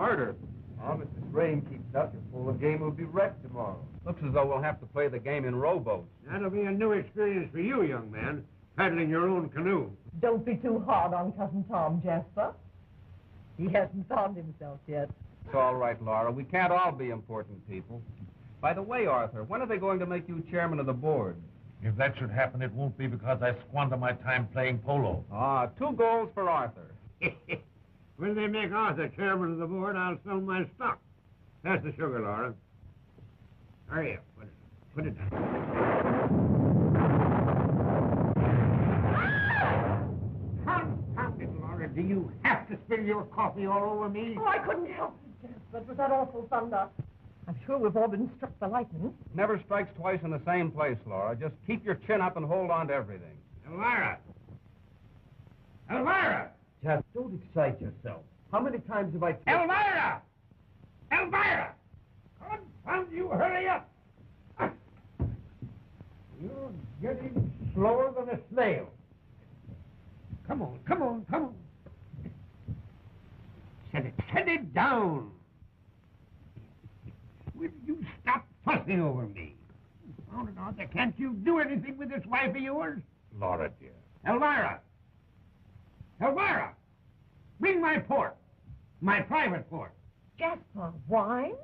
murder. Oh, if this rain keeps up, your full game will be wrecked tomorrow. Looks as though we'll have to play the game in rowboats. That'll be a new experience for you, young man, paddling your own canoe. Don't be too hard on Cousin Tom, Jasper. He hasn't found himself yet. It's all right, Laura. We can't all be important people. By the way, Arthur, when are they going to make you chairman of the board? If that should happen, it won't be because I squander my time playing polo. 2 goals for Arthur. When they make Arthur chairman of the board, I'll sell my stock. Pass the sugar, Laura. Hurry up. Put it down. Confound it, Laura. Do you have to spill your coffee all over me? Oh, I couldn't help it, Jasper. It was that awful thunder. I'm sure we've all been struck by lightning. Never strikes twice in the same place, Laura. Just keep your chin up and hold on to everything. Elvira! Elvira! Just don't excite yourself. How many times have I... Elvira! Elvira! Confound you, hurry up! You're getting slower than a snail. Come on, come on, come on. Set it down. Will you stop fussing over me? Confound it, Arthur, can't you do anything with this wife of yours? Laura, dear. Elvira! Elvira! Bring my port. My private port. Jasper, wine?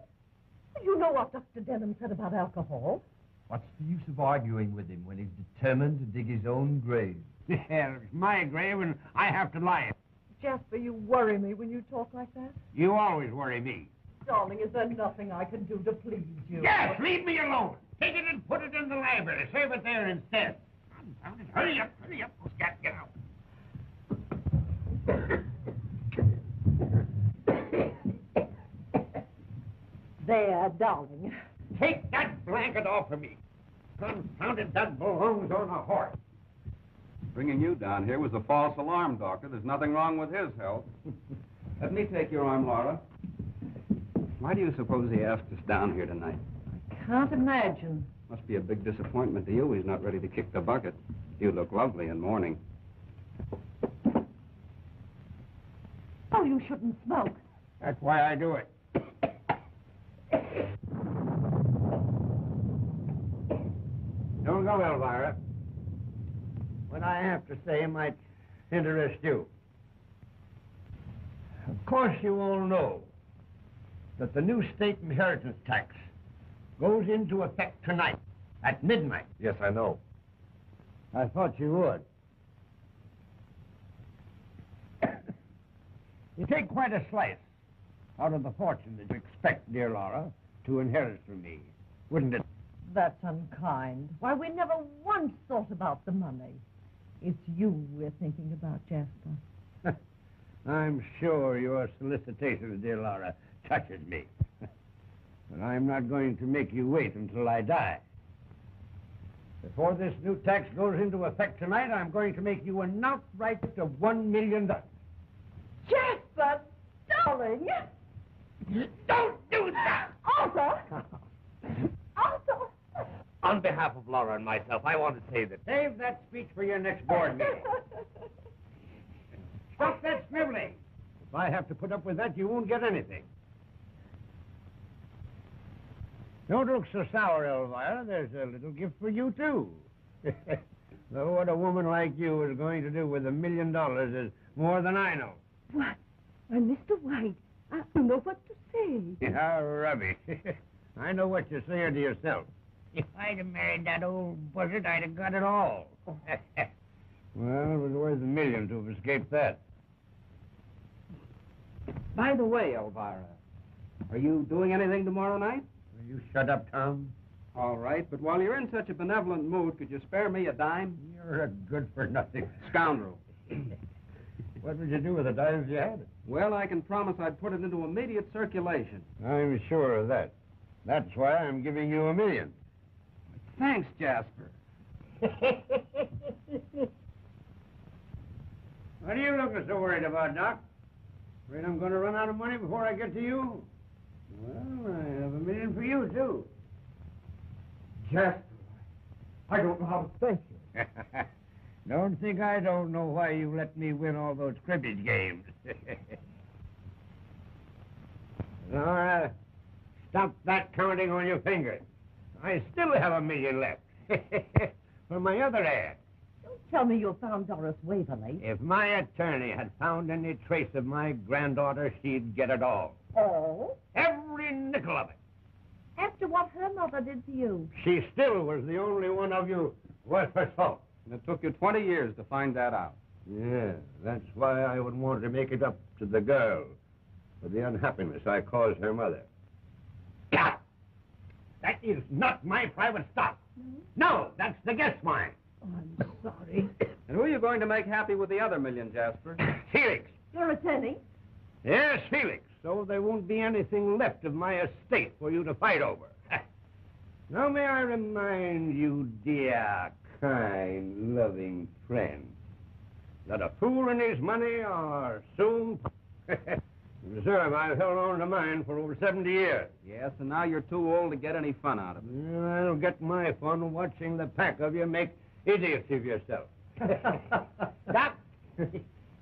You know what Dr. Denham said about alcohol. What's the use of arguing with him when he's determined to dig his own grave? Yeah, it's my grave and I have to lie it. Jasper, you worry me when you talk like that. You always worry me. Darling, is there nothing I can do to please you? Yes, leave me alone. Take it and put it in the library. Save it there instead. Confound it. Hurry up, Scat, get out. There, darling. Take that blanket off of me. Confound it, that belongs on a horse. Bringing you down here was a false alarm, Doctor. There's nothing wrong with his health. Let me take your arm, Laura. Why do you suppose he asked us down here tonight? I can't imagine. Must be a big disappointment to you. He's not ready to kick the bucket. You look lovely in mourning. Oh, you shouldn't smoke. That's why I do it. Don't go, Elvira. What I have to say might interest you. Of course, you all know that the new state inheritance tax goes into effect tonight at midnight. Yes, I know. I thought you would. You take quite a slice out of the fortune that you expect, dear Laura, to inherit from me, wouldn't it? That's unkind. Why, we never once thought about the money. It's you we're thinking about, Jasper. I'm sure your solicitation, dear Laura, touches me. But I'm not going to make you wait until I die. Before this new tax goes into effect tonight, I'm going to make you an outright of $1 million. Jasper, darling! Don't do that! Arthur! Arthur! On behalf of Laura and myself, I want to say that... Save that speech for your next board meeting. Stop that sniveling. If I have to put up with that, you won't get anything. Don't look so sour, Elvira. There's a little gift for you, too. Though what a woman like you is going to do with $1 million is more than I know. What? Why, Mr. White, I don't know what to say. Yeah, rubbish. I know what you're saying to yourself. If I'd have married that old buzzard, I'd have got it all. Well, it was worth $1 million to have escaped that. By the way, Elvira, are you doing anything tomorrow night? Will you shut up, Tom? All right, but while you're in such a benevolent mood, could you spare me a dime? You're a good-for-nothing Scoundrel. What would you do with the dimes you had? Well, I can promise I'd put it into immediate circulation. I'm sure of that. That's why I'm giving you $1 million. Thanks, Jasper. What are you looking so worried about, Doc? Afraid I'm going to run out of money before I get to you? Well, I have $1 million for you, too. Jasper, I don't know how to thank you. Don't think I don't know why you let me win all those cribbage games. Laura, stop that counting on your fingers. I still have $1 million left. For my other ad. Don't tell me you found Doris Waverly. If my attorney had found any trace of my granddaughter, she'd get it all. Oh? Every nickel of it. After what her mother did to you. She still was the only one of you worth her salt. And it took you 20 years to find that out. Yeah, that's why I would want to make it up to the girl for the unhappiness I caused her mother. God! That is not my private stock. No, that's the guest wine. Oh, I'm sorry. And who are you going to make happy with the other $1 million, Jasper? Felix. Your attorney? Yes, Felix. So there won't be anything left of my estate for you to fight over. Now may I remind you, dear, kind, loving friend, that a fool and his money are soon... Reserve, I've held on to mine for over 70 years. Yes, and now you're too old to get any fun out of it. Well, I'll get my fun watching the pack of you make idiots of yourself. Doc,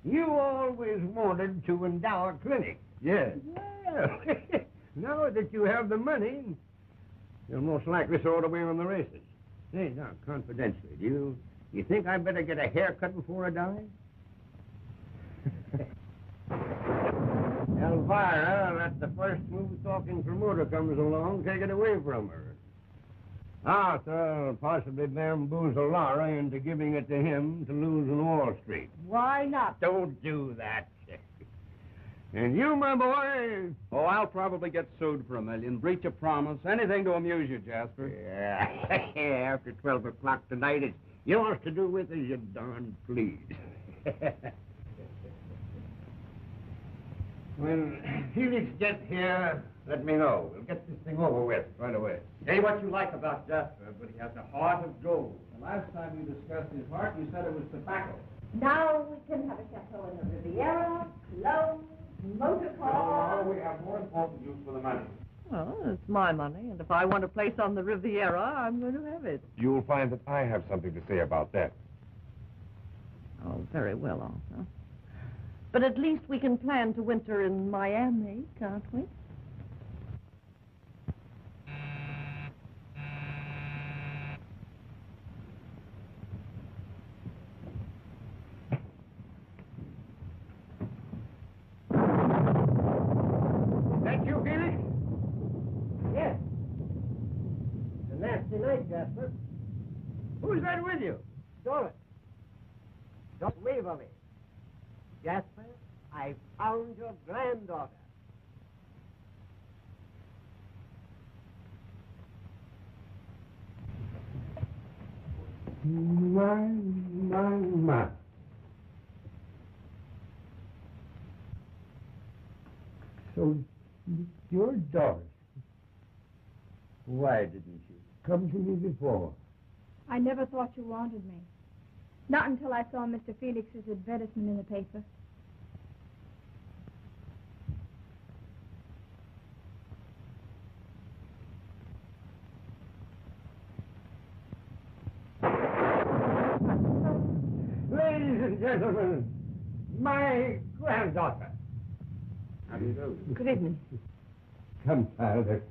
you always wanted to endow a clinic. Yes. Well, now that you have the money, you'll most likely throw it away on the races. Say, now, confidentially, do you think I'd better get a haircut before I die? Elvira, let the first smooth-talking promoter comes along, take it away from her. Arthur will possibly bamboozle Laura into giving it to him to lose in Wall Street. Why not? Don't do that. And you, my boy... Oh, I'll probably get sued for $1 million, breach of promise, anything to amuse you, Jasper. Yeah, after 12 o'clock tonight, it's yours to do with as you darn please. When Felix gets here, let me know. We'll get this thing over with right away. Say what you like about Jasper, but he has a heart of gold. The last time you discussed his heart, you said it was tobacco. Now we can have a chateau in the Riviera, clothes, motor car. No, we have more important use for the money. Well, it's my money, and if I want a place on the Riviera, I'm going to have it. You'll find that I have something to say about that. Oh, very well, Arthur. But at least we can plan to winter in Miami, can't we? That you, Felix? Yes. It's a nasty night, Jasper. Who's that with you? Doris. Doris Waverly. Jasper, I found your granddaughter. My. So, you're Doris. Why didn't you come to me before? I never thought you wanted me. Not until I saw Mr. Felix's advertisement in the paper. Ladies and gentlemen, my granddaughter. How do you do? Good evening. Come, child. There's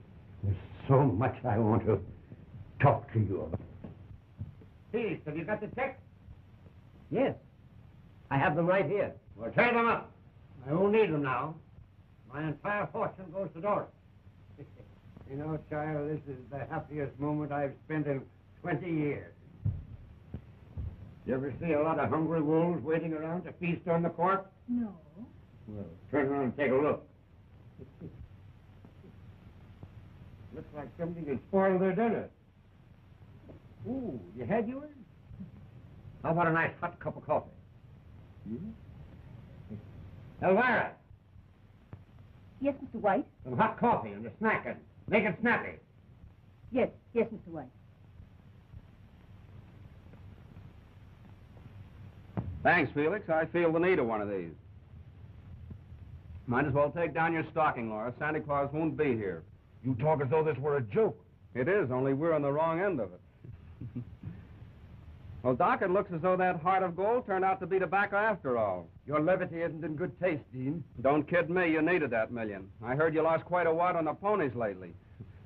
so much I want to talk to you about. Please, have you got the check? Yes. I have them right here. Well, tear them up. I won't need them now. My entire fortune goes to Doris. You know, child, this is the happiest moment I've spent in 20 years. You ever see a lot of hungry wolves waiting around to feast on the corpse? No. Well, turn around and take a look. Looks like somebody had spoiled their dinner. Ooh, you had yours? How about a nice hot cup of coffee? Elvira, Yes, Mr. White? some hot coffee and a snack and make it snappy. Yes, Mr. White. Thanks, Felix. I feel the need of one of these. Might as well take down your stocking, Laura. Santa Claus won't be here. You talk as though this were a joke. It is, only we're on the wrong end of it. Well, Doc, it looks as though that heart of gold turned out to be tobacco after all. Your levity isn't in good taste, Dean. Don't kid me, you needed that million. I heard you lost quite a wad on the ponies lately.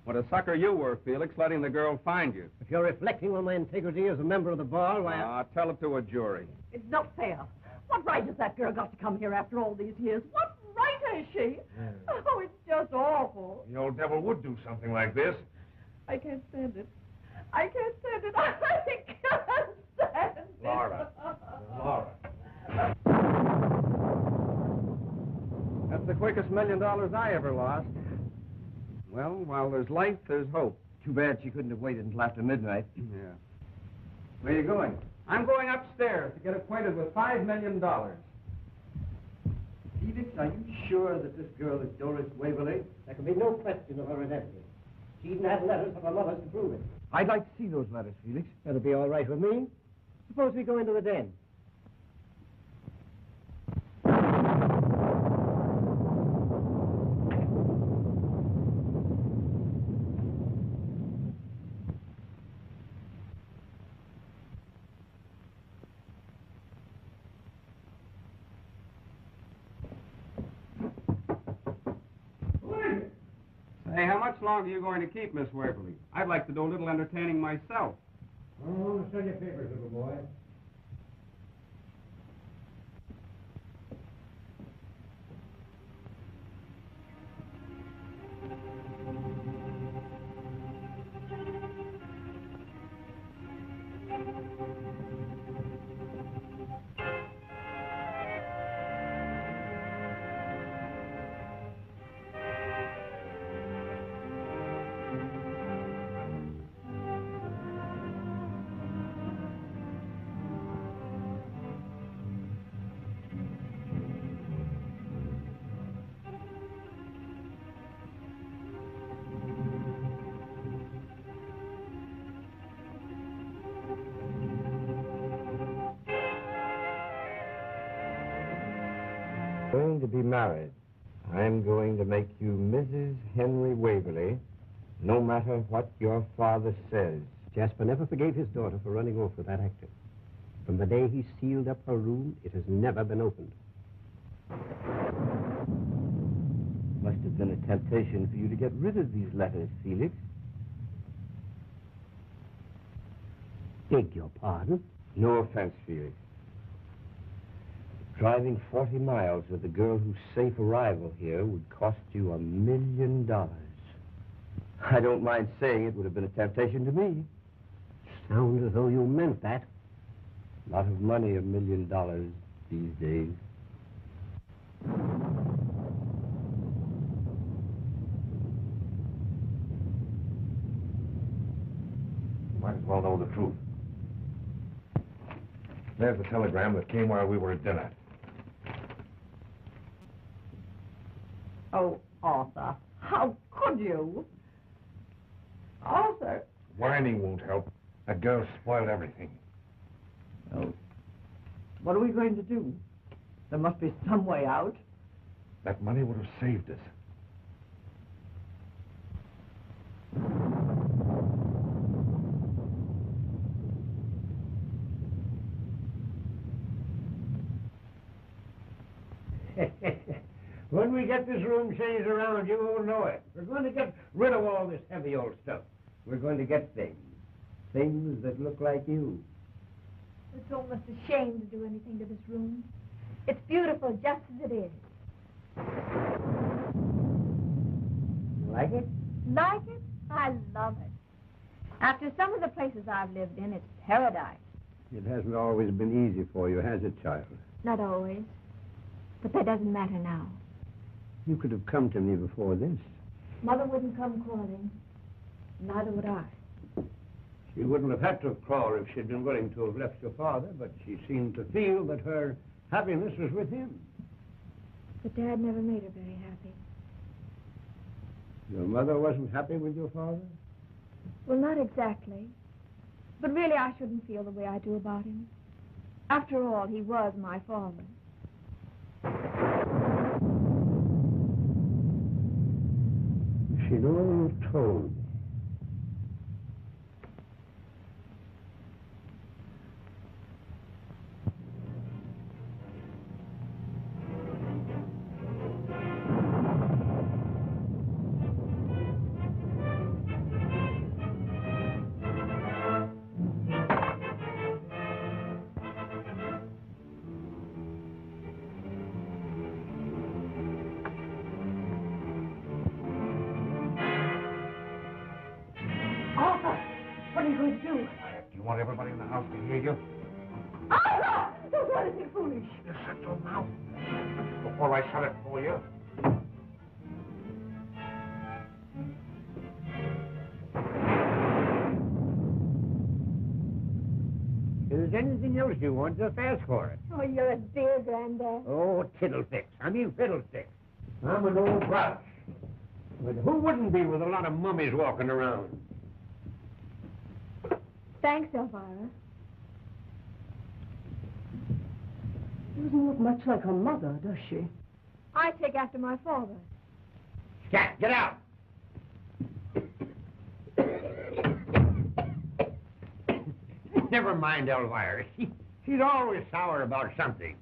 What a sucker you were, Felix, letting the girl find you. If you're reflecting on my integrity as a member of the bar, why... Tell it to a jury. It's not fair. What right has that girl got to come here after all these years? What right has she? Oh, it's just awful. The old devil would do something like this. I can't stand it. I can't stand it. I can't stand it. Laura. Laura. That's the quickest $1 million I ever lost. Well, while there's life, there's hope. Too bad she couldn't have waited until after midnight. Yeah. Where are you going? I'm going upstairs to get acquainted with $5 million. Felix, are you sure that this girl is Doris Waverly? There can be no question of her identity. She even had letters of her mother's to prove it. I'd like to see those letters, Felix. That'll be all right with me. Suppose we go into the den. Hey, how much longer are you going to keep Miss Waverly? I'd like to do a little entertaining myself. Oh, sell your papers, little boy. Going to be married. I'm going to make you Mrs. Henry Waverly, no matter what your father says. Jasper never forgave his daughter for running off with that actor. From the day he sealed up her room, it has never been opened. Must have been a temptation for you to get rid of these letters, Felix. Beg your pardon? No offense, Felix. Driving 40 miles with a girl whose safe arrival here would cost you $1 million. I don't mind saying it would have been a temptation to me. Sounds as though you meant that. A lot of money, $1 million these days. Might as well know the truth. There's the telegram that came while we were at dinner. Oh, Arthur, how could you? Arthur. Whining won't help. That girl spoiled everything. Oh, what are we going to do? There must be some way out. That money would have saved us. When we get this room changed around, you won't know it. We're going to get rid of all this heavy old stuff. We're going to get things. Things that look like you. It's almost a shame to do anything to this room. It's beautiful just as it is. You like it? Like it? I love it. After some of the places I've lived in, it's paradise. It hasn't always been easy for you, has it, child? Not always. But that doesn't matter now. You could have come to me before this. Mother wouldn't come crawling. Neither would I. She wouldn't have had to crawl if she'd been willing to have left your father, but she seemed to feel that her happiness was with him. But Dad never made her very happy. Your mother wasn't happy with your father? Well, not exactly. But really, I shouldn't feel the way I do about him. After all, he was my father. She'd all told me. are you going to do? Do you want everybody in the house to hear you? Oh, no! Don't do anything foolish. You shut your mouth before I shut it for you. If there's anything else you want, just ask for it. Oh, you're a dear, Granddad. Oh, tiddlesticks. I mean fiddlesticks. I'm an old grouch. But who wouldn't be with a lot of mummies walking around? Thanks, Elvira. She doesn't look much like her mother, does she? I take after my father. Scat, get out! Never mind, Elvira. She's always sour about something.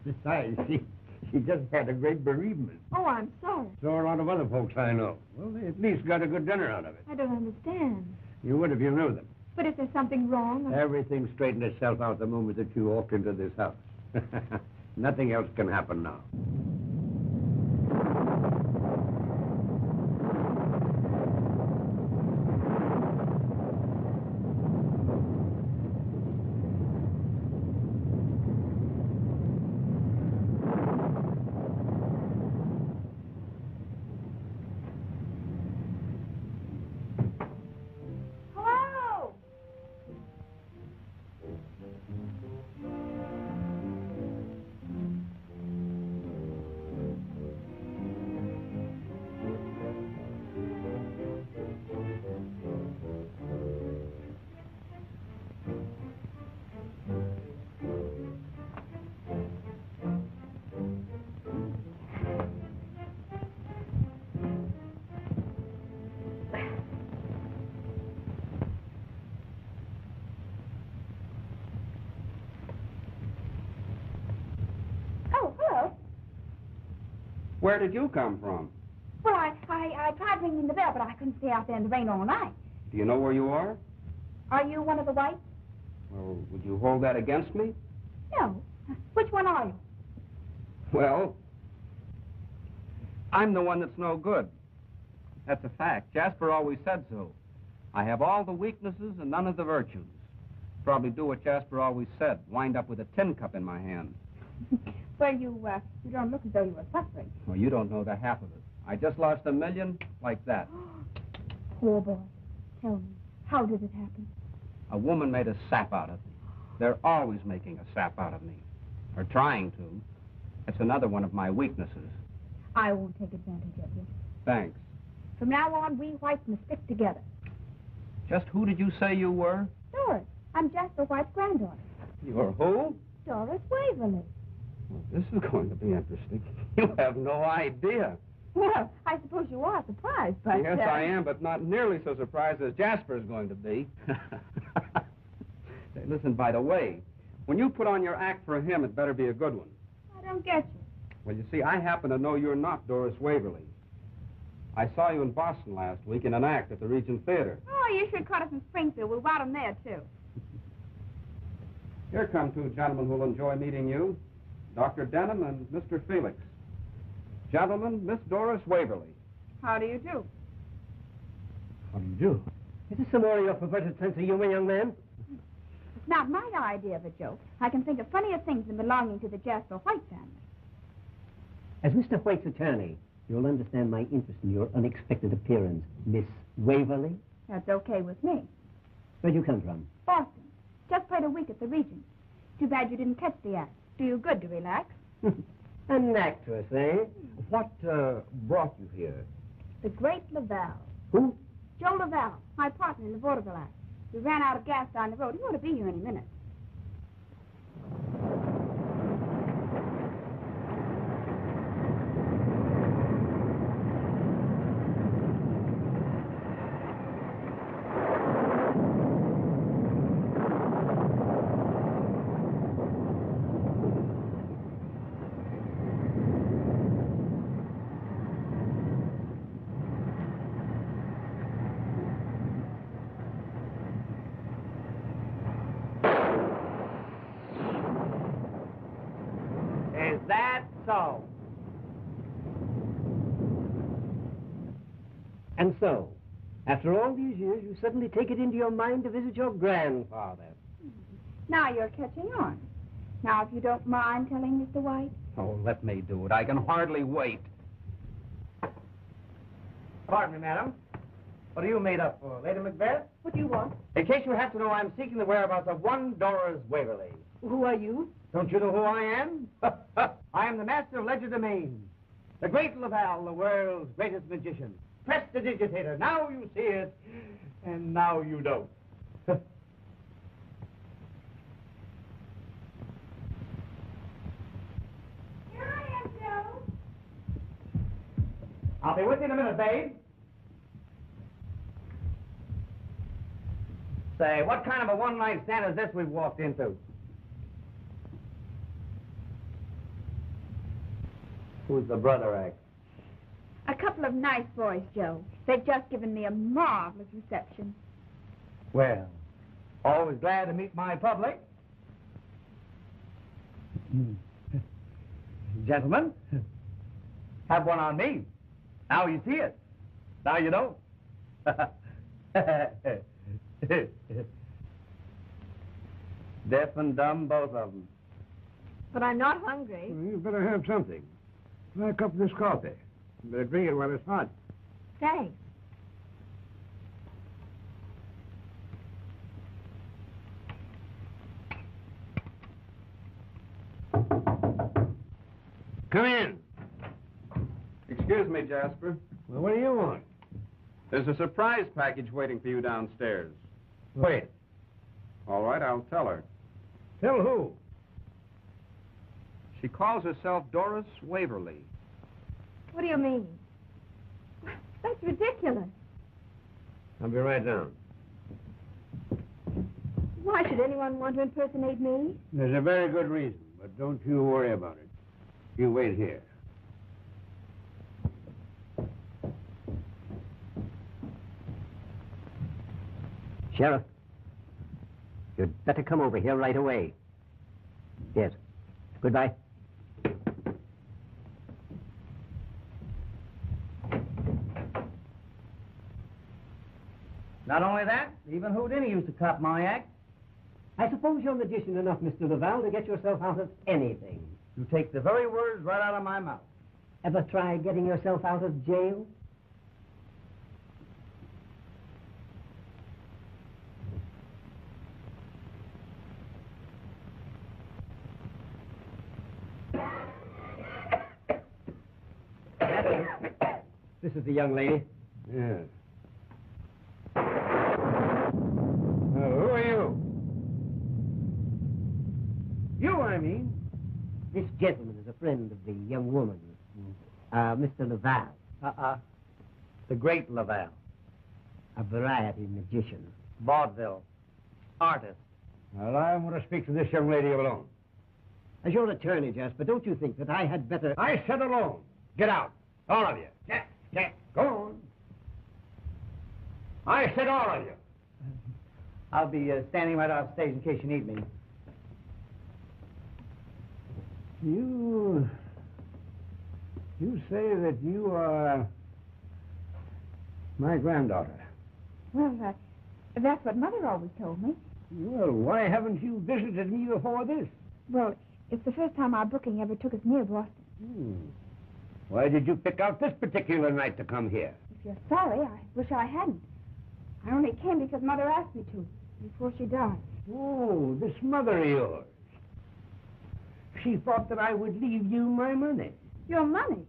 Besides, she just had a great bereavement. Oh, I'm sorry. So are a lot of other folks I know. Well, they at least got a good dinner out of it. I don't understand. You would if you knew them. But if there's something wrong... Everything straightened itself out the moment that you walked into this house. Nothing else can happen now. Hello? Oh, hello. Where did you come from? Well, I tried ringing the bell, but I couldn't stay out there in the rain all night. Do you know where you are? Are you one of the whites? Well, would you hold that against me? No. Which one are you? Well, I'm the one that's no good. That's a fact. Jasper always said so. I have all the weaknesses and none of the virtues. Probably do what Jasper always said, wind up with a tin cup in my hand. Well, you don't look as though you were suffering. Well, you don't know the half of it. I just lost $1 million like that. Poor boy. Tell me, how did it happen? A woman made a sap out of me. They're always making a sap out of me. Or trying to. It's another one of my weaknesses. I won't take advantage of you. Thanks. From now on, we whites must stick together. Just who did you say you were? Doris, I'm Jasper White's granddaughter. You're who? Doris Waverly. Well, this is going to be interesting. You have no idea. Well, I suppose you are surprised, but... Yes, I am, but not nearly so surprised as Jasper's going to be. Say, listen, by the way, when you put on your act for him, it better be a good one. I don't get you. Well, you see, I happen to know you're not Doris Waverly. I saw you in Boston last week in an act at the Regent Theater. Oh, you should cut us in Springfield. We'll want them there, too. Here come two gentlemen who'll enjoy meeting you, Dr. Denham and Mr. Felix. Gentlemen, Miss Doris Waverly. How do you do? How do you do? Is this some more of your perverted sense of humor, young man? It's not my idea of a joke. I can think of funnier things than belonging to the Jasper White family. As Mr. White's attorney, you'll understand my interest in your unexpected appearance, Miss Waverly. That's okay with me. Where'd you come from? Boston. Just played a week at the Regent. Too bad you didn't catch the act. Do you good to relax. An actress, eh? What brought you here? The great Laval. Who? Joe Laval, my partner in the vaudeville act. We ran out of gas down the road. He ought to be here any minute. Is that so? And so, After all these years, you suddenly take it into your mind to visit your grandfather. Now you're catching on. Now, if you don't mind telling Mr. White. Oh, let me do it. I can hardly wait. Pardon me, madam. What are you made up for, Lady Macbeth? What do you want? In case you have to know, I'm seeking the whereabouts of one Doris Waverly. Who are you? Don't you know who I am? I am the master of legerdemain, the great Laval, the world's greatest magician. Prestidigitator. Now you see it, and now you don't. Here I am, Joe. I'll be with you in a minute, babe. Say, what kind of a one-night stand is this we've walked into? Who's the brother act? A couple of nice boys, Joe. They've just given me a marvelous reception. Well, always glad to meet my public. Gentlemen, have one on me. Now you see it. Now you don't. Deaf and dumb, both of them. But I'm not hungry. Well, you better have something. Try a cup of this coffee. You better drink it while it's hot. Thanks. Come in. Excuse me, Jasper. Well, what do you want? There's a surprise package waiting for you downstairs. Wait. All right, I'll tell her. Tell who? She calls herself Doris Waverly. What do you mean? That's ridiculous. I'll be right down. Why should anyone want to impersonate me? There's a very good reason, but don't you worry about it. You wait here. Sheriff, you'd better come over here right away. Yes. Goodbye. Not only that, even Houdini used to cop my act. I suppose you're magician enough, Mr. Laval, to get yourself out of anything. You take the very words right out of my mouth. Ever try getting yourself out of jail? This is the young lady. Yeah. Who are you? You, I mean. This gentleman is a friend of the young woman, Mr. Laval. The great Laval. A variety magician. Vaudeville. Artist. Well, I want to speak to this young lady alone. As your attorney, Jasper, don't you think that I had better... I said alone. Get out. All of you. Go on. I said all of you. I'll be standing right off stage in case you need me. You say that you are my granddaughter. Well, that's what Mother always told me. Well, why haven't you visited me before this? Well, it's the first time our booking ever took us near Boston. Why did you pick out this particular night to come here? If you're sorry, I wish I hadn't. I only came because Mother asked me to, before she died. Oh, this mother of yours. She thought that I would leave you my money. Your money?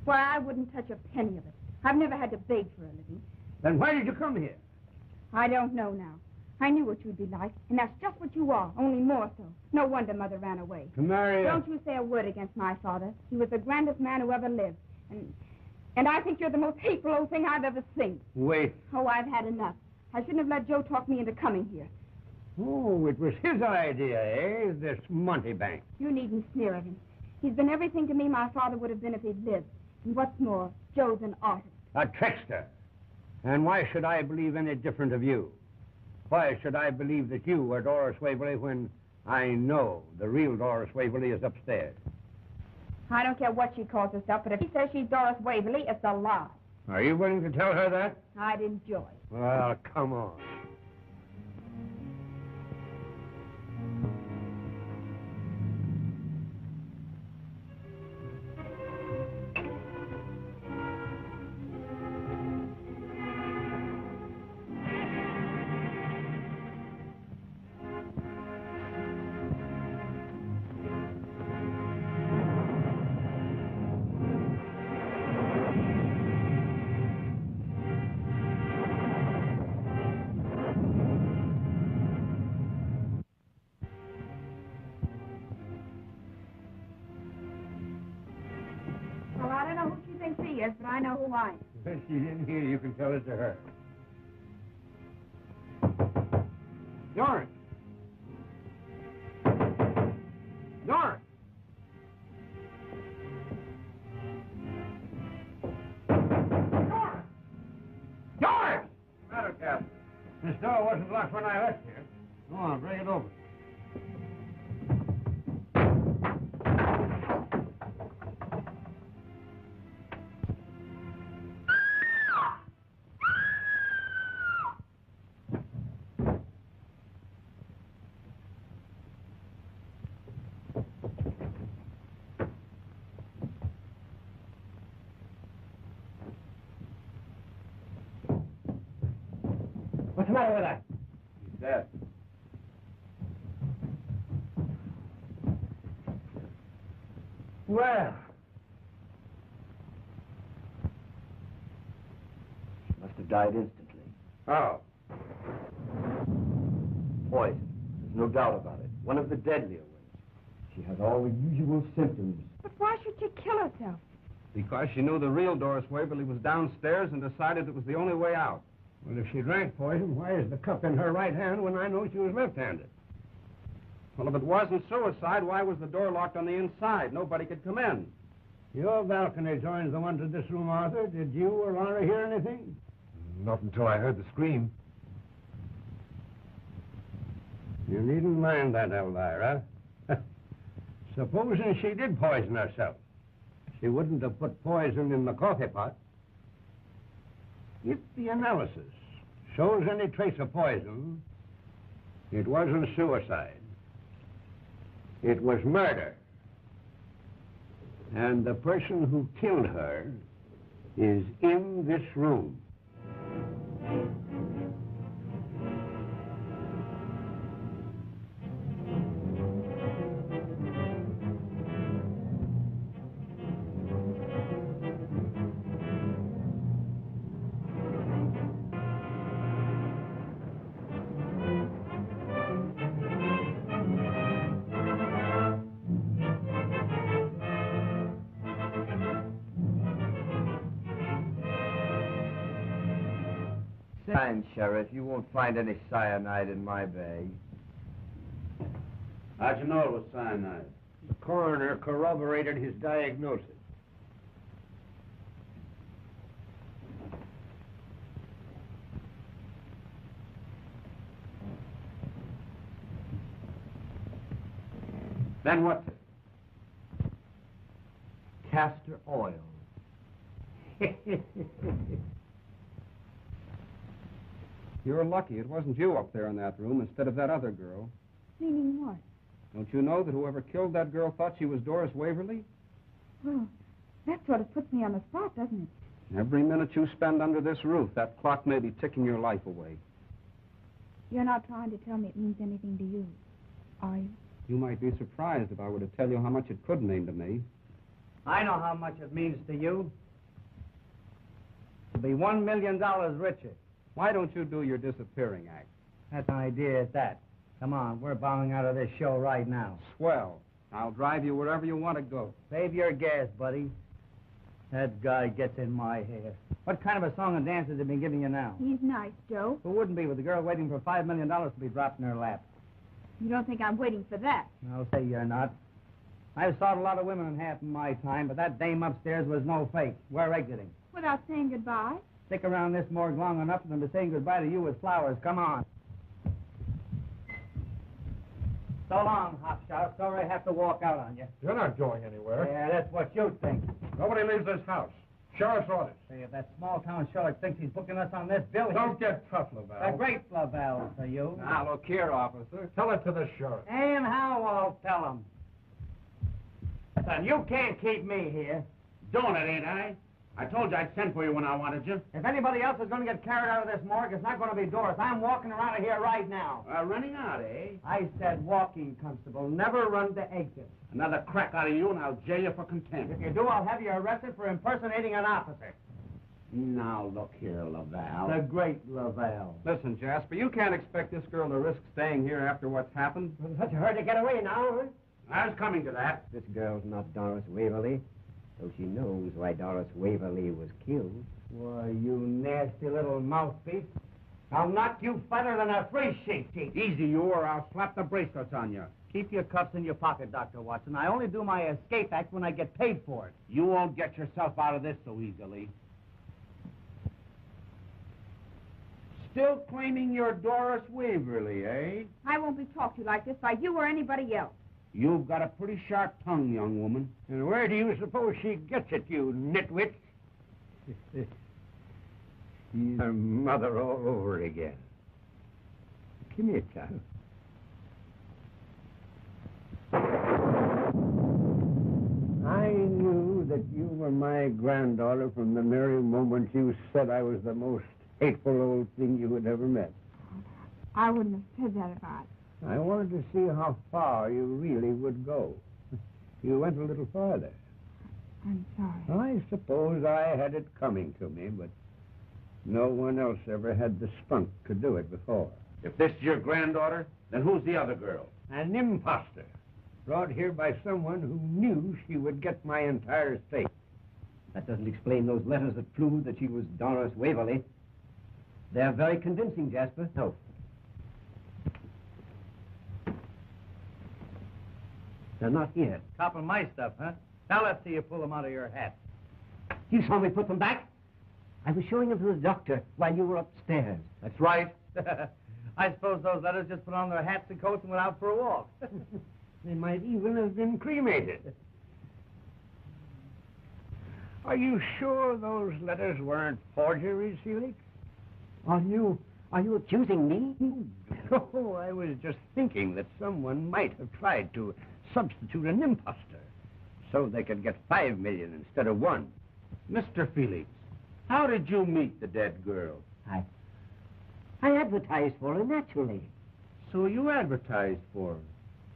Why, I wouldn't touch a penny of it. I've never had to beg for a living. Then why did you come here? I don't know now. I knew what you'd be like, and that's just what you are, only more so. No wonder Mother ran away. To marry a... Don't you say a word against my father. He was the grandest man who ever lived. And I think you're the most hateful old thing I've ever seen. Wait. Oh, I've had enough. I shouldn't have let Joe talk me into coming here. Oh, it was his idea, eh? This Montebank. You needn't sneer at him. He's been everything to me my father would have been if he'd lived. And what's more, Joe's an artist. A trickster. And why should I believe any different of you? Why should I believe that you are Doris Waverly when I know the real Doris Waverly is upstairs? I don't care what she calls herself, but if he says she's Doris Waverly, it's a lie. Are you willing to tell her that? I'd enjoy it. Well, come on. Well, I don't know who she thinks he is, but I know who I am. If she's in here, you can tell it to her. Doris! Doris! Doris! Doris! What's the matter, Captain? This door wasn't locked when I left here. Go on, bring it open. What's the matter with her? He's dead. Well, She must have died instantly. oh. Poison. There's no doubt about it. One of the deadlier ones. She had all the usual symptoms. But why should she kill herself? Because she knew the real Doris Waverly was downstairs and decided it was the only way out. Well, if she drank poison, why is the cup in her right hand when I know she was left-handed? Well, if it wasn't suicide, why was the door locked on the inside? Nobody could come in. Your balcony joins the one to this room, Arthur. Did you or Laura hear anything? Not until I heard the scream. You needn't mind that, Elvira. Supposing she did poison herself. She wouldn't have put poison in the coffee pot. If the analysis shows any trace of poison, it wasn't suicide. It was murder. And the person who killed her is in this room. Fine, Sheriff. You won't find any cyanide in my bag. How'd you know it was cyanide? The coroner corroborated his diagnosis. Then what's it? Castor oil. You're lucky it wasn't you up there in that room instead of that other girl. Meaning what? Don't you know that whoever killed that girl thought she was Doris Waverly? Well, that sort of puts me on the spot, doesn't it? Every minute you spend under this roof, that clock may be ticking your life away. You're not trying to tell me it means anything to you, are you? You might be surprised if I were to tell you how much it could mean to me. I know how much it means to you. To be $1 million richer. Why don't you do your disappearing act? That's an idea at that. Come on, we're bowing out of this show right now. Swell. I'll drive you wherever you want to go. Save your gas, buddy. That guy gets in my hair. What kind of a song and dance has he been giving you now? He's nice, Joe. Who wouldn't be with a girl waiting for $5 million to be dropped in her lap? You don't think I'm waiting for that? I'll say you're not. I've saw a lot of women in half of my time, but that dame upstairs was no fake. We're exiting. Without saying goodbye? Stick around this morgue long enough for them to say goodbye to you with flowers. Come on. So long, Hopshot. Sorry I have to walk out on you. You're not going anywhere. Yeah, that's what you think. Nobody leaves this house. Sheriff's orders. Say, if that small-town sheriff thinks he's booking us on this bill... Don't get tough, The Lavelle. great Lavelle for you. Now, look here, officer. Tell it to the sheriff. And how I'll tell him. Son, you can't keep me here. Doing it, ain't I? I told you I'd send for you when I wanted you. If anybody else is going to get carried out of this morgue, it's not going to be Doris. I'm walking around of here right now. Running out, eh? I said walking, Constable. Never run the exit. Another crack out of you, and I'll jail you for contempt. If you do, I'll have you arrested for impersonating an officer. Now, look here, Lavelle. The great Lavelle. Listen, Jasper, you can't expect this girl to risk staying here after what's happened. Such a hurry to get away now, huh? I was coming to that. This girl's not Doris Waverly, though she knows why Doris Waverly was killed. Why, you nasty little mouthpiece. I'll knock you fatter than a free sheet. Easy, you, or I'll slap the bracelets on you. Keep your cuffs in your pocket, Dr. Watson. I only do my escape act when I get paid for it. You won't get yourself out of this so easily. Still claiming you're Doris Waverly, eh? I won't be talked to like this by you or anybody else. You've got a pretty sharp tongue, young woman. And where do you suppose she gets it, you nitwit? She's her mother all over again. Come here, child. I knew that you were my granddaughter from the very moment you said I was the most hateful old thing you had ever met. I wouldn't have said that if I wanted to see how far you really would go. You went a little farther. I'm sorry. I suppose I had it coming to me, but no one else ever had the spunk to do it before. If this is your granddaughter, then who's the other girl? An imposter, brought here by someone who knew she would get my entire estate. That doesn't explain those letters that proved that she was Doris Waverly. They're very convincing, Jasper. No. They're not here. Copping my stuff, huh? Now let's see you pull them out of your hat. You saw me put them back? I was showing them to the doctor while you were upstairs. That's right. I suppose those letters just put on their hats and coats and went out for a walk. They might even have been cremated. Are you sure those letters weren't forgeries, Felix? Are you accusing me? No, I was just thinking that someone might have tried to substitute an imposter so they could get 5 million instead of 1. Mr. Felix, how did you meet the dead girl? I advertised for her, naturally. So you advertised for her.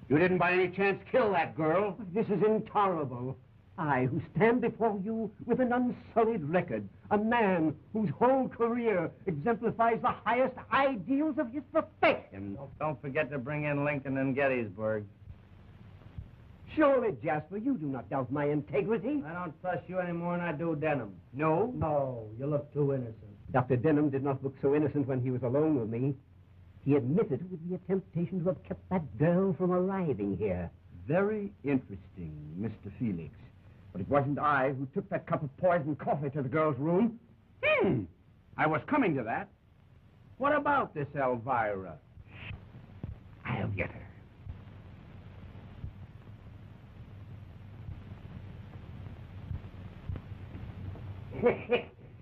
You didn't by any chance kill that girl? This is intolerable. I, who stand before you with an unsullied record, a man whose whole career exemplifies the highest ideals of his profession. Don't forget to bring in Lincoln and Gettysburg. Surely, Jasper, you do not doubt my integrity. I don't trust you any more than I do Denham. No? No, you look too innocent. Dr. Denham did not look so innocent when he was alone with me. He admitted it would be a temptation to have kept that girl from arriving here. Very interesting, Mr. Felix. But it wasn't I who took that cup of poisoned coffee to the girl's room. I was coming to that. What about this Elvira? I'll get her.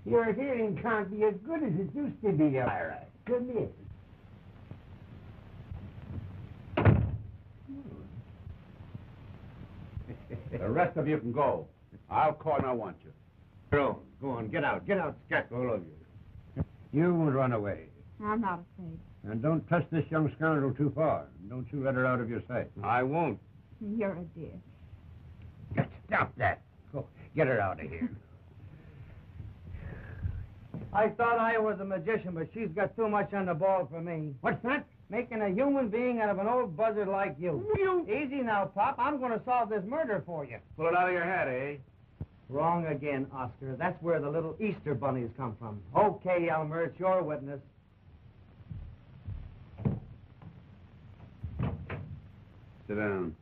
Your hearing can't be as good as it used to be, Elvira. Come in. The rest of you can go. I'll call when I want you. Go on, get out, scat, all of you. You won't run away. I'm not afraid. And don't touch this young scoundrel too far. Don't you let her out of your sight. I won't. You're a dear. Stop that. Go, get her out of here. I thought I was a magician, but she's got too much on the ball for me. What's that? Making a human being out of an old buzzard like you. Easy now, Pop. I'm going to solve this murder for you. Pull it out of your head, eh? Wrong again, Oscar. That's where the little Easter bunnies come from. Okay, Elmer, it's your witness. Sit down.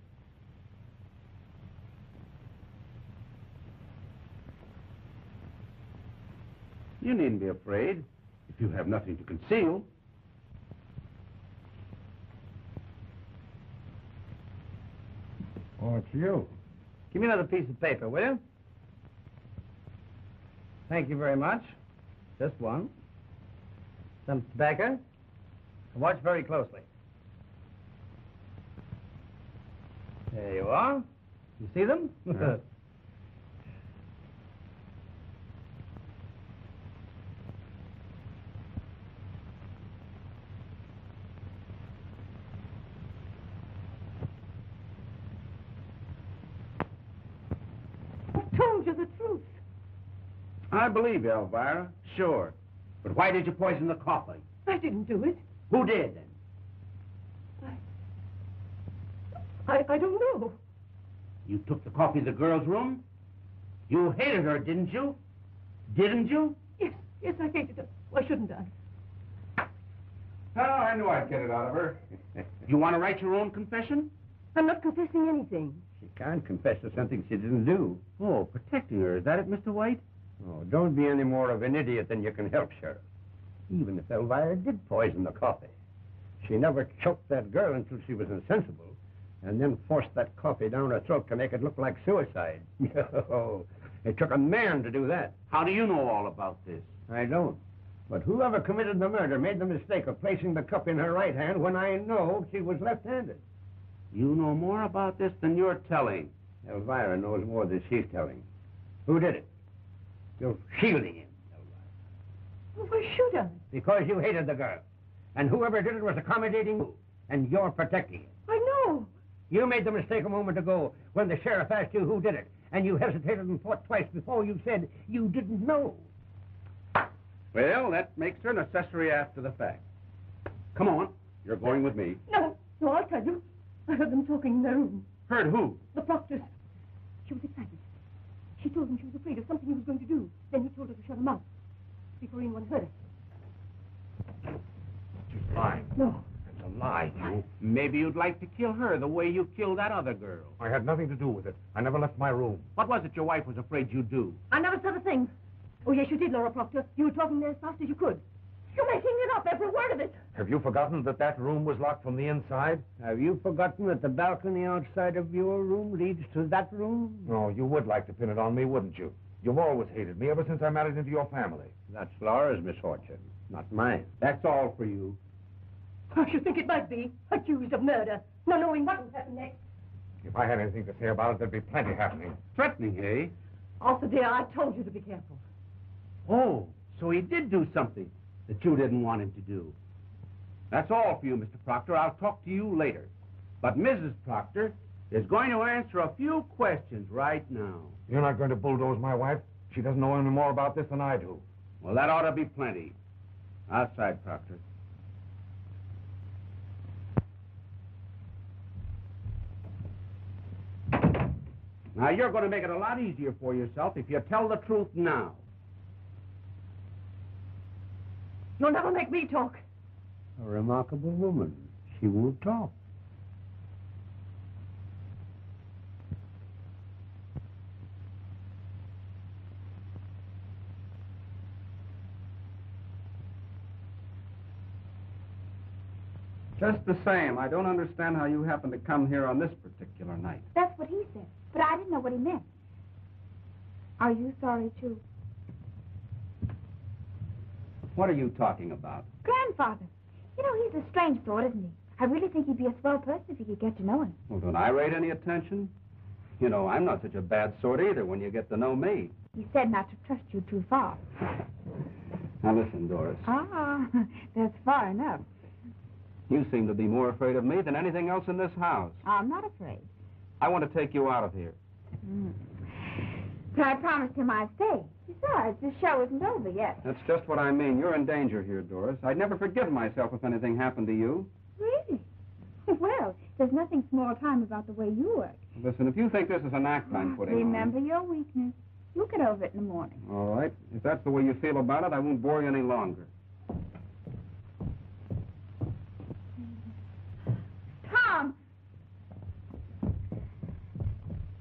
You needn't be afraid if you have nothing to conceal. Oh, it's you. Give me another piece of paper, will you? Thank you very much. Just one. Some tobacco. Watch very closely. There you are. You see them? I told you the truth. I believe you, Elvira. Sure. But why did you poison the coffee? I didn't do it. Who did, then? I don't know. You took the coffee to the girl's room? You hated her, didn't you? Didn't you? Yes, I hated her. Why shouldn't I? Oh, I knew I'd get it out of her. You want to write your own confession? I'm not confessing anything. She can't confess to something she didn't do. Oh, protecting her. Is that it, Mr. White? Oh, don't be any more of an idiot than you can help, Sheriff. Even if Elvira did poison the coffee, she never choked that girl until she was insensible, and then forced that coffee down her throat to make it look like suicide. Oh, it took a man to do that. How do you know all about this? I don't. But whoever committed the murder made the mistake of placing the cup in her right hand when I know she was left-handed. You know more about this than you're telling. Elvira knows more than she's telling. Who did it? You're shielding him, Elvira. Why should I? Because you hated the girl. And whoever did it was accommodating you. And you're protecting him. I know. You made the mistake a moment ago when the sheriff asked you who did it. And you hesitated and thought twice before you said you didn't know. Well, that makes her an accessory after the fact. Come on. You're going with me. No, I'll tell you. I heard them talking in their room. Heard who? The proctors. She was excited. She told him she was afraid of something he was going to do. Then he told her to shut her mouth before anyone heard her. She's lying. No. It's a lie, you. Maybe you'd like to kill her the way you killed that other girl. I had nothing to do with it. I never left my room. What was it your wife was afraid you'd do? I never said a thing. Oh, yes, you did, Laura Proctor. You were talking there as fast as you could. You're making it up, every word of it. Have you forgotten that room was locked from the inside? Have you forgotten that the balcony outside of your room leads to that room? No, you would like to pin it on me, wouldn't you? You've always hated me ever since I married into your family. That's Laura's misfortune, not mine. That's all for you. I should think it might be. Accused of murder. Not knowing what will happen next. If I had anything to say about it, there'd be plenty happening. Threatening, eh? Also, dear, I told you to be careful. Oh, so he did do something that you didn't want him to do. That's all for you, Mr. Proctor. I'll talk to you later. But Mrs. Proctor is going to answer a few questions right now. You're not going to bulldoze my wife? She doesn't know any more about this than I do. Well, that ought to be plenty. Outside, Proctor. Now, you're going to make it a lot easier for yourself if you tell the truth now. You'll never make me talk. A remarkable woman. She won't talk. Just the same, I don't understand how you happened to come here on this particular night. That's what he said, but I didn't know what he meant. Are you sorry, too? What are you talking about? Grandfather. You know, he's a strange sort, isn't he? I really think he'd be a swell person if you could get to know him. Well, don't I rate any attention? You know, I'm not such a bad sort either when you get to know me. He said not to trust you too far. Now listen, Doris. Ah, that's far enough. You seem to be more afraid of me than anything else in this house. I'm not afraid. I want to take you out of here. But I promised him I'd stay. Besides, this show isn't over yet. That's just what I mean. You're in danger here, Doris. I'd never forgive myself if anything happened to you. Really? Well, there's nothing small time about the way you work. Listen, if you think this is an act I'm putting Remember your weakness. You'll get over it in the morning. on. All right. If that's the way you feel about it, I won't bore you any longer. Tom!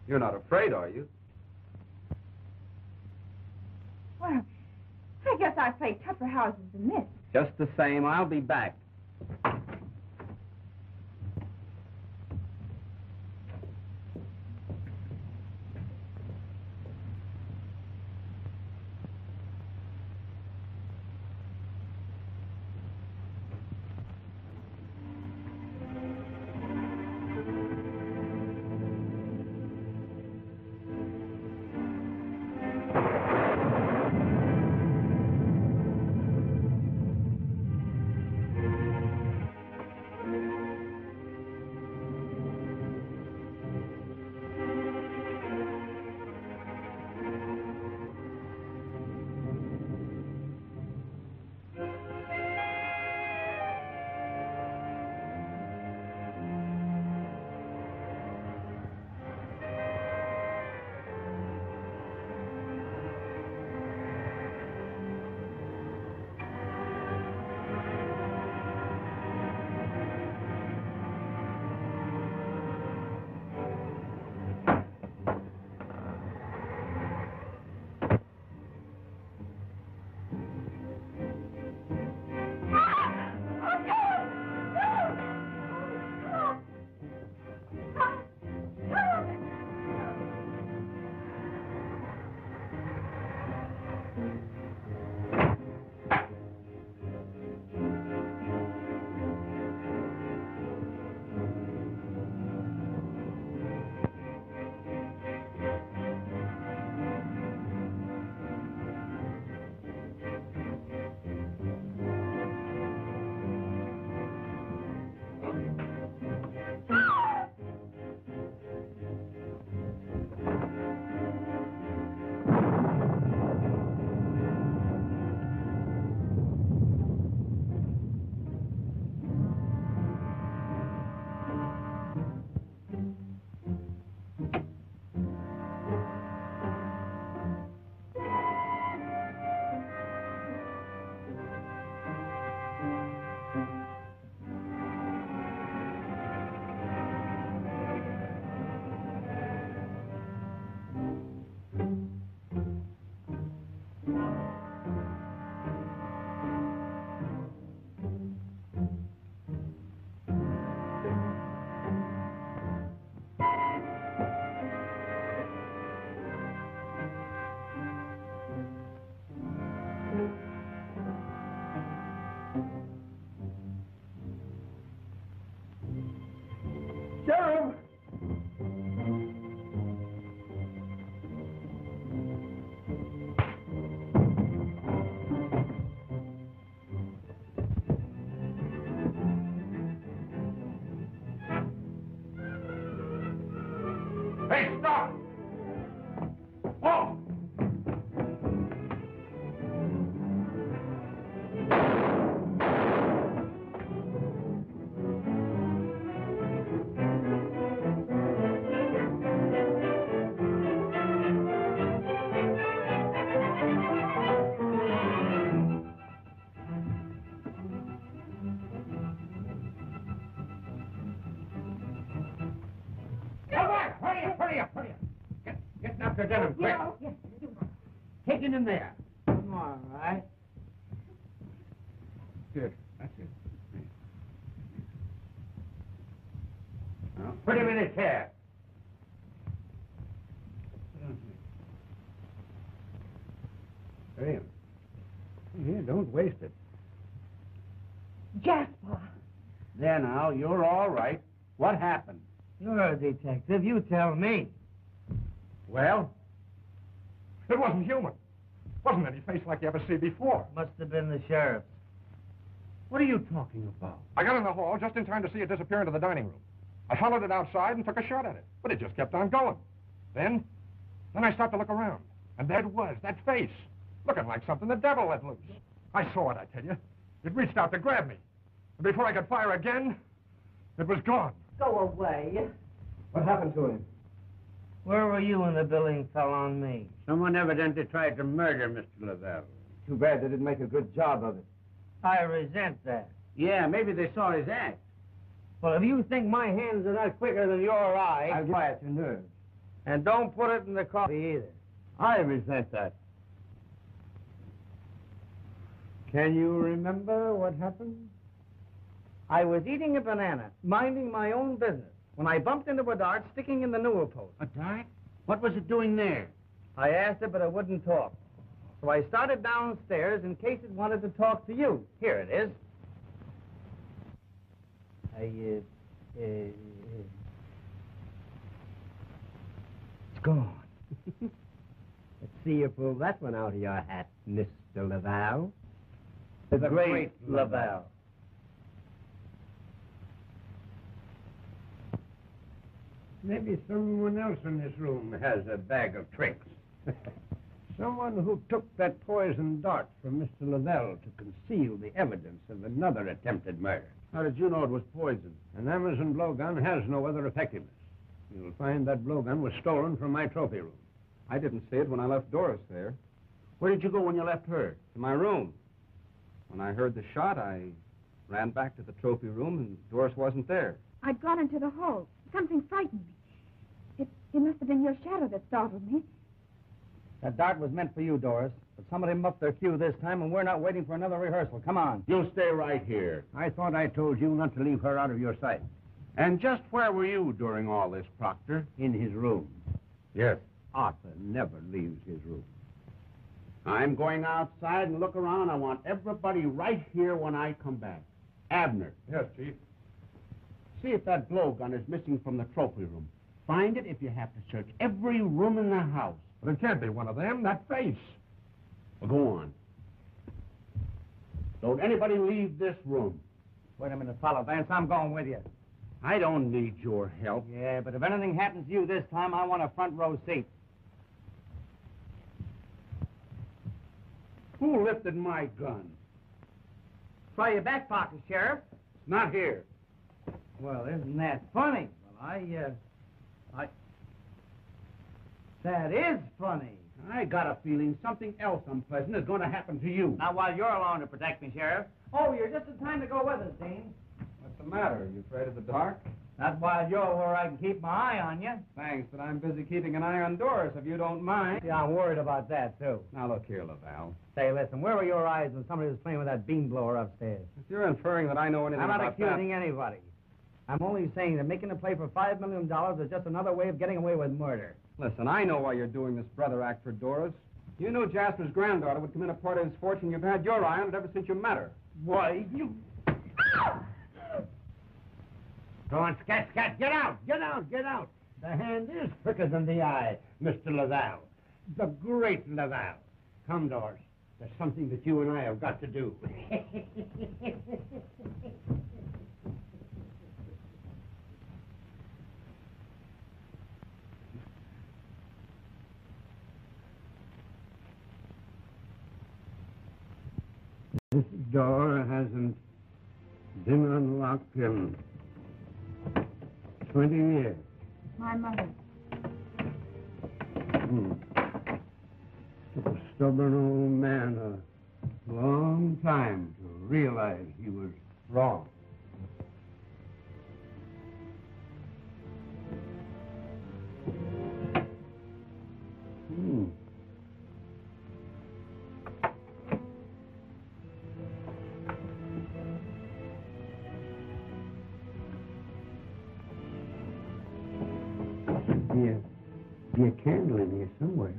You're not afraid, are you? Well, I guess I've played tougher houses than this. Just the same, I'll be back. Dr. Denham, quick. Yes. Take it in there. All right. Good. That's it. Now, put him in a chair. Here, don't waste it. Jasper. There now, you're all right. What happened? You're a detective. You tell me. Well, it wasn't human. Wasn't any face like you ever see before. Must have been the sheriff. What are you talking about? I got in the hall just in time to see it disappear into the dining room. I followed it outside and took a shot at it, but it just kept on going. Then I stopped to look around, and there it was, that face, looking like something the devil let loose. I saw it, I tell you. It reached out to grab me, and before I could fire again, it was gone. Go away. What happened to him? Where were you when the billing fell on me? Someone evidently tried to murder Mr. Lavelle. Too bad they didn't make a good job of it. I resent that. Yeah, maybe they saw his act. Well, if you think my hands are not quicker than your eyes... I'll quiet your nerves. And don't put it in the coffee either. I resent that. Can you remember what happened? I was eating a banana, minding my own business, when I bumped into a dart sticking in the newel post. A dart? What was it doing there? I asked it, but it wouldn't talk. So I started downstairs in case it wanted to talk to you. Here it is. It's gone. Let's see you pull that one out of your hat, Mr. Lavelle. The great Lavelle. Maybe someone else in this room has a bag of tricks. Someone who took that poison dart from Mr. Lavelle to conceal the evidence of another attempted murder. How did you know it was poison? An Amazon blowgun has no other effectiveness. You'll find that blowgun was stolen from my trophy room. I didn't see it when I left Doris there. Where did you go when you left her? To my room. When I heard the shot, I ran back to the trophy room, and Doris wasn't there. I'd gone into the hall. Something frightened me. It must have been your shadow that startled me. That dart was meant for you, Doris. But somebody muffed their cue this time, and we're not waiting for another rehearsal. Come on. You stay right here. I thought I told you not to leave her out of your sight. And just where were you during all this, Proctor? In his room. Yes. Arthur never leaves his room. I'm going outside and look around. I want everybody right here when I come back. Abner, Yes, Chief. see if that blowgun is missing from the trophy room. Find it if you have to search every room in the house. But it can't be one of them. That face. Well, go on. Don't anybody leave this room. Wait a minute, Follow Vance. I'm going with you. I don't need your help. Yeah, but if anything happens to you this time, I want a front row seat. Who lifted my gun? Try your back pocket, Sheriff. It's not here. Well, isn't that funny? Well, That is funny. I got a feeling something else unpleasant is going to happen to you. Not while you're alone to protect me, Sheriff. Oh, you're just in time to go with us, Dean. What's the matter? Are you afraid of the dark? Not while you're where I can keep my eye on you. Thanks, but I'm busy keeping an eye on Doris, if you don't mind. Yeah, I'm worried about that, too. Now, look here, Lavelle. Say, listen, where were your eyes when somebody was playing with that bean blower upstairs? If you're inferring that I know anything I'm not about accusing anybody. I'm only saying that making a play for $5 million is just another way of getting away with murder. Listen, I know why you're doing this brother act for Doris. You knew Jasper's granddaughter would come in a part of his fortune. You've had your eye on it ever since you met her. Why, you... Go on, scat, scat. Get out, get out, get out. The hand is quicker than the eye, Mr. Lavelle. The great Lavelle. Come, Doris. There's something that you and I have got to do. This door hasn't been unlocked in 20 years. My mother. Took a stubborn old man a long time to realize he was wrong. be a candle in here somewhere.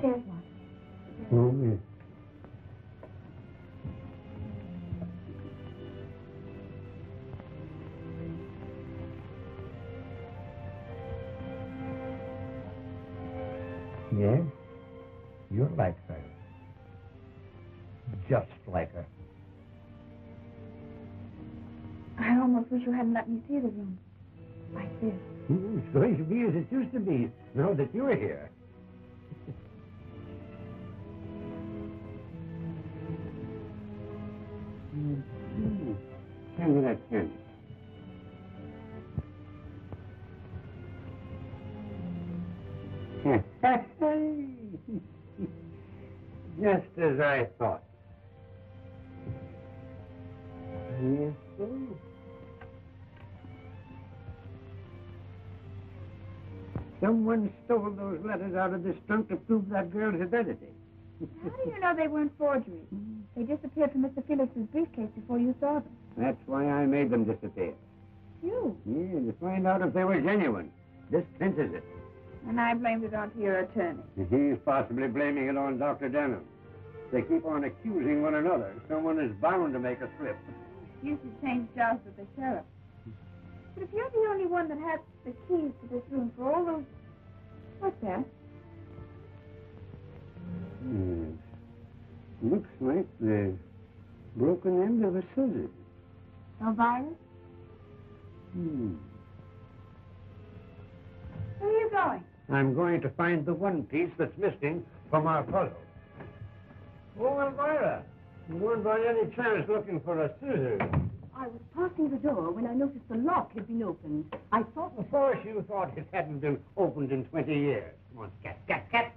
There's one. Oh, yes. Yes, you're like her. Just like her. I almost wish you hadn't let me see the room. Like this. It's going to be as it used to be, now that you're here. Hand me that pen. Just as I thought. Yes, sir. Someone stole those letters out of this trunk to prove that girl's identity. How do you know they weren't forgeries? They disappeared from Mr. Felix's briefcase before you saw them. That's why I made them disappear. You? Yeah, to find out if they were genuine. This clinches it. And I blamed it onto your attorney. He's possibly blaming it on Dr. Denham. They keep on accusing one another. Someone is bound to make a slip. You should change jobs with the sheriff. But if you're the only one that has the keys to this room for all those... What's that? Yes. Looks like the broken end of a scissors. Elvira? Where are you going? I'm going to find the one piece that's missing from our puzzle. Oh, Elvira, you weren't by any chance looking for a scissors. I was passing the door when I noticed the lock had been opened. I thought... Of course you thought it hadn't been opened in 20 years. Come on, cat.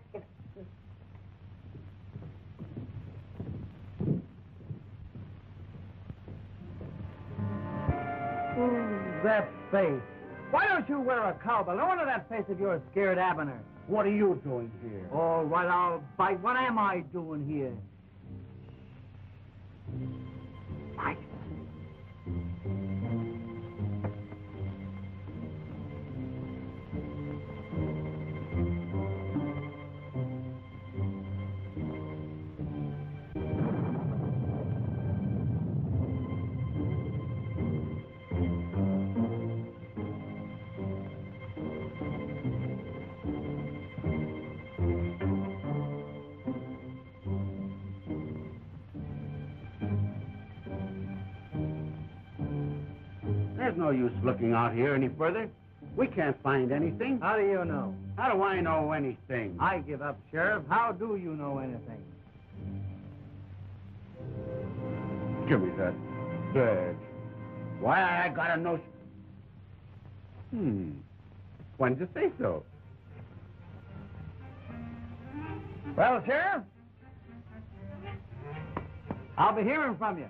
Oh, that face. Why don't you wear a cowbell? No wonder that face of yours scared Abner. What are you doing here? Oh, well, I'll bite. What am I doing here? Bite. There's no use looking out here any further. We can't find anything. How do you know? How do I know anything? I give up, Sheriff. How do you know anything? Give me that badge. Why, I got a notion. When did you say so? Well, Sheriff, I'll be hearing from you.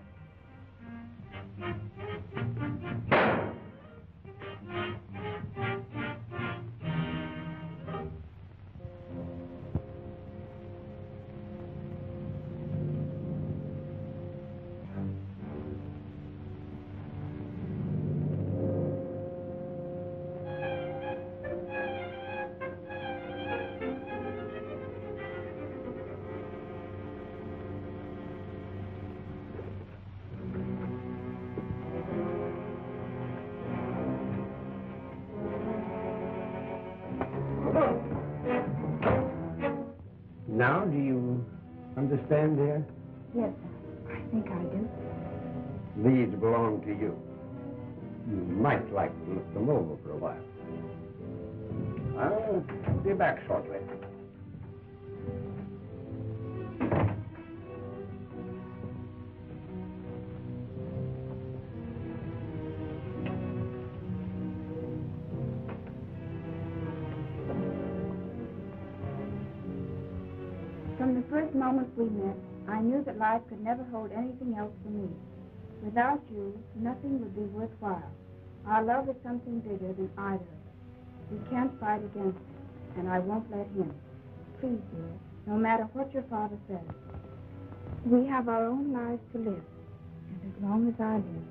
Now, do you understand, dear? Yes, sir. I think I do. These belong to you. You might like to look them over for a while. I'll be back shortly. From the first moment we met, I knew that life could never hold anything else for me. Without you, nothing would be worthwhile. Our love is something bigger than either of us. We can't fight against it, and I won't let him. Please, dear, no matter what your father says, we have our own lives to live, and as long as I live.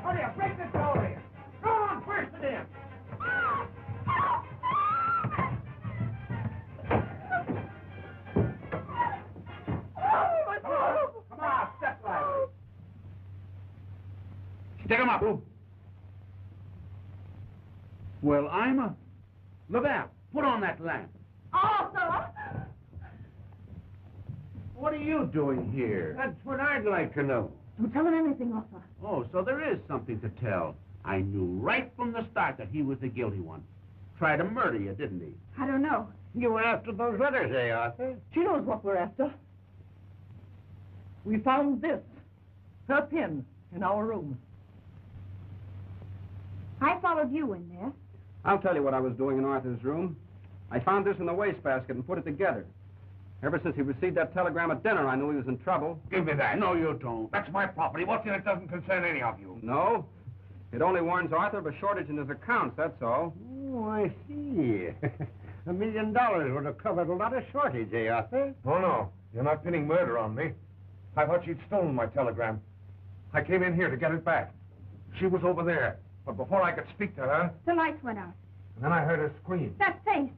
Hurry up, break this door here. Go on, burst it in. Come on, step lively. Stick him up. Well, I'm a... Lavelle, put on that lamp. Arthur! What are you doing here? That's what I'd like to know. Don't tell him anything, Arthur. Oh, so there is something to tell. I knew right from the start that he was the guilty one. Tried to murder you, didn't he? I don't know. You were after those letters, eh, Arthur? She knows what we're after. We found this, her pin, in our room. I followed you in there. I'll tell you what I was doing in Arthur's room. I found this in the wastebasket and put it together. Ever since he received that telegram at dinner, I knew he was in trouble. Give me that. No, you don't. That's my property. What's in it doesn't concern any of you. No. It only warns Arthur of a shortage in his accounts, that's all. Oh, I see. $1 million would have covered a lot of shortage, eh, Arthur? Oh, no. You're not pinning murder on me. I thought she'd stolen my telegram. I came in here to get it back. She was over there. But before I could speak to her, The lights went out. and then I heard her scream. That face.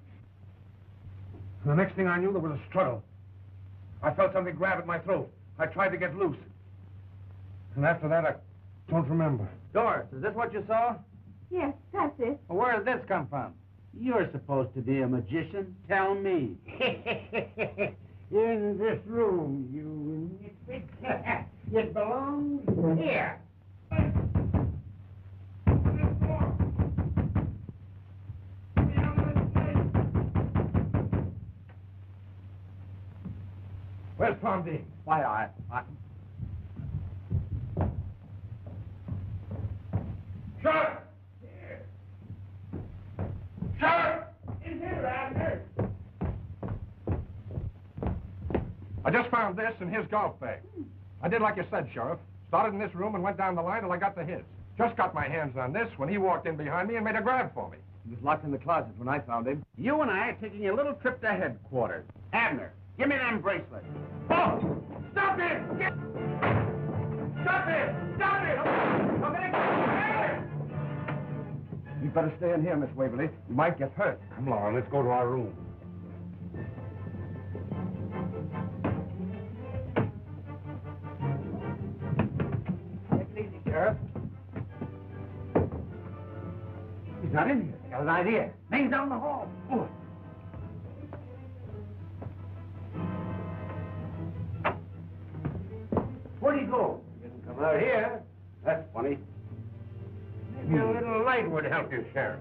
And the next thing I knew, there was a struggle. I felt something grab at my throat. I tried to get loose. And after that, I don't remember. Doris, is this what you saw? Yes, that's it. Well, where did this come from? You're supposed to be a magician. Tell me. In this room, you nitwit. It belongs here. Where's Tom Dean? Why, I... Sheriff! Sheriff! In here, Abner! I just found this in his golf bag. I did like you said, Sheriff. Started in this room and went down the line till I got to his. Just got my hands on this when he walked in behind me and made a grab for me. He was locked in the closet when I found him. You and I are taking a little trip to headquarters. Abner, give me them bracelets. Oh! Stop it! Get... Stop it! Stop it! I'm gonna get you. You'd better stay in here, Miss Waverly. You might get hurt. Come on, let's go to our room. Take it easy, Sheriff. He's not in here. Got an idea. Name's down the hall. Oh. Where'd he go? He didn't come out here. That's funny. Maybe a little light would help you, Sheriff.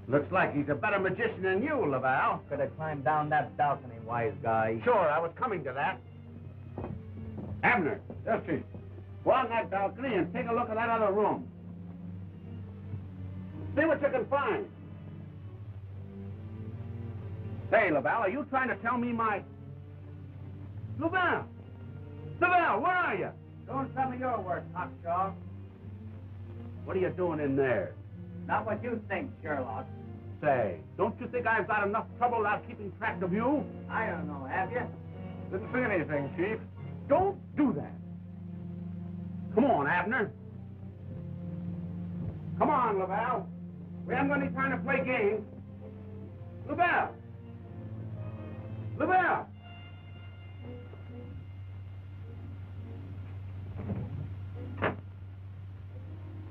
Looks like he's a better magician than you, Laval. Could have climbed down that balcony, wise guy. Sure, I was coming to that. Abner, Yes, Chief. go on that balcony and take a look at that other room. See what you can find. Say, Laval, are you trying to tell me my... Laval! Laval, where are you? Don't tell me your work, Hawkshaw. What are you doing in there? Not what you think, Sherlock. Say, don't you think I've got enough trouble without keeping track of you? I don't know, have you? Didn't see anything, Chief. Don't do that. Come on, Abner. Come on, Laval. We haven't got any time to play games. Laval! Laval!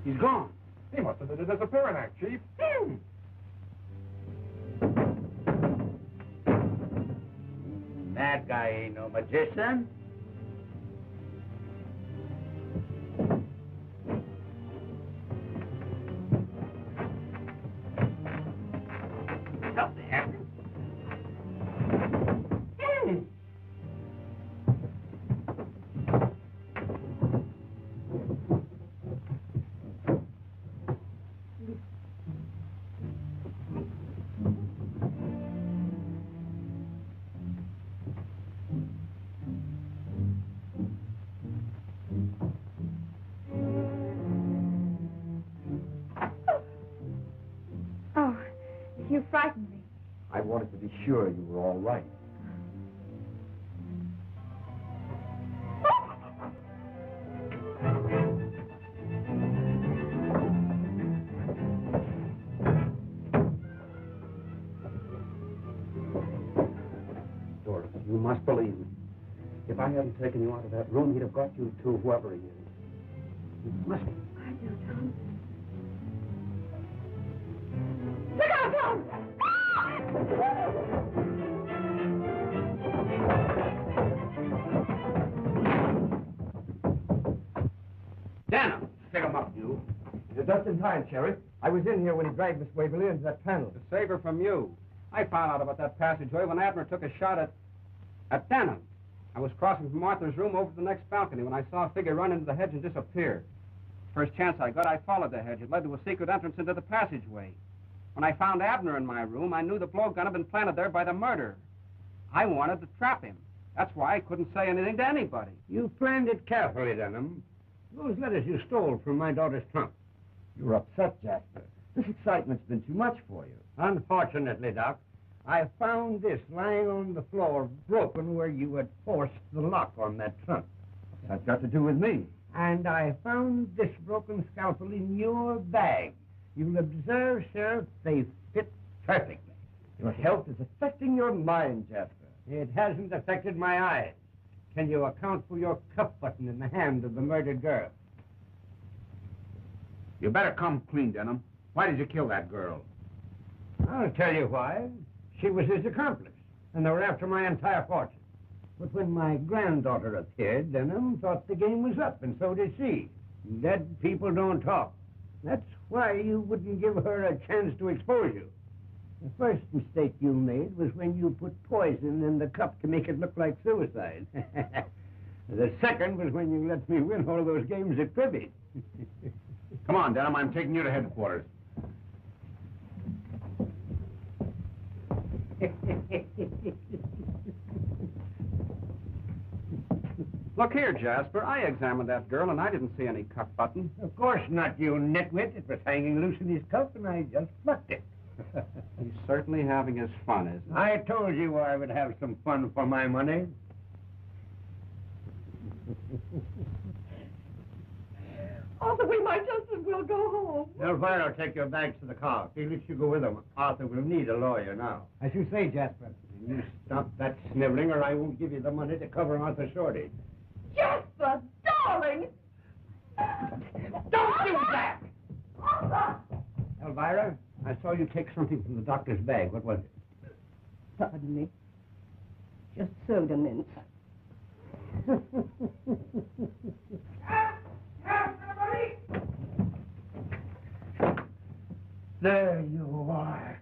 He's gone. He must have did a disappearing act, Chief. That guy ain't no magician. Stop there. Oh, you frightened me. I wanted to be sure you were all right. I hadn't taken you out of that room, he'd have got you to whoever he is. You must... I do, Tom. Look out, Tom! Denham! Pick him up, you. You're just in time, Sheriff. I was in here when he dragged Miss Waverly into that panel. To save her from you. I found out about that passageway when Abner took a shot at Denham. I was crossing from Martha's room over to the next balcony when I saw a figure run into the hedge and disappear. First chance I got, I followed the hedge. It led to a secret entrance into the passageway. When I found Abner in my room, I knew the blowgun had been planted there by the murderer. I wanted to trap him. That's why I couldn't say anything to anybody. You planned it carefully, Denham. Those letters you stole from my daughter's trunk. You're upset, Jasper. This excitement's been too much for you. Unfortunately, Doc, I found this lying on the floor, broken where you had forced the lock on that trunk. What's that got to do with me? And I found this broken scalpel in your bag. You'll observe, Sheriff, they fit perfectly. Your health is affecting your mind, Jasper. It hasn't affected my eyes. Can you account for your cuff button in the hand of the murdered girl? You better come clean, Denham. Why did you kill that girl? I'll tell you why. She was his accomplice, and they were after my entire fortune. But when my granddaughter appeared, Denham thought the game was up, and so did she. Dead people don't talk. That's why you wouldn't give her a chance to expose you. The first mistake you made was when you put poison in the cup to make it look like suicide. The second was when you let me win all those games at cribbage. Come on, Denham. I'm taking you to headquarters. Look here, Jasper. I examined that girl, and I didn't see any cuff button. Of course not, you nitwit. It was hanging loose in his cuff, and I just plucked it. He's certainly having his fun, isn't he? I told you I would have some fun for my money. Arthur, we might just as well go home. Elvira will take your bags to the car. Felix, you go with them. Arthur will need a lawyer now. As you say, Jasper. You stop that sniveling, or I won't give you the money to cover Arthur's shortage. Jasper, darling! Don't do that! Arthur! Elvira, I saw you take something from the doctor's bag. What was it? Pardon me. Just soda mints. There you are.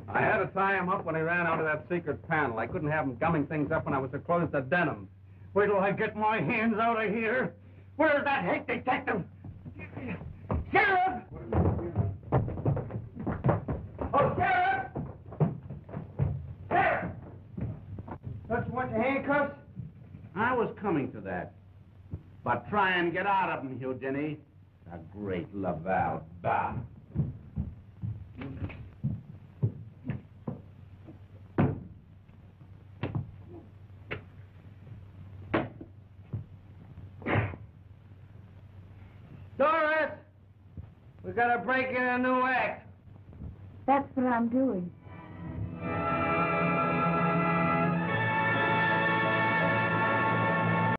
I had to tie him up when he ran out of that secret panel. I couldn't have him gumming things up when I was so close to Denham. Wait till I get my hands out of here. Where's that hate detective? Sheriff! Oh, Sheriff! Sheriff! Don't you want your handcuffs? I was coming to that. But try and get out of him, Hugh Denny. The great Laval. Bah. Doris! We gotta break in a new act. That's what I'm doing.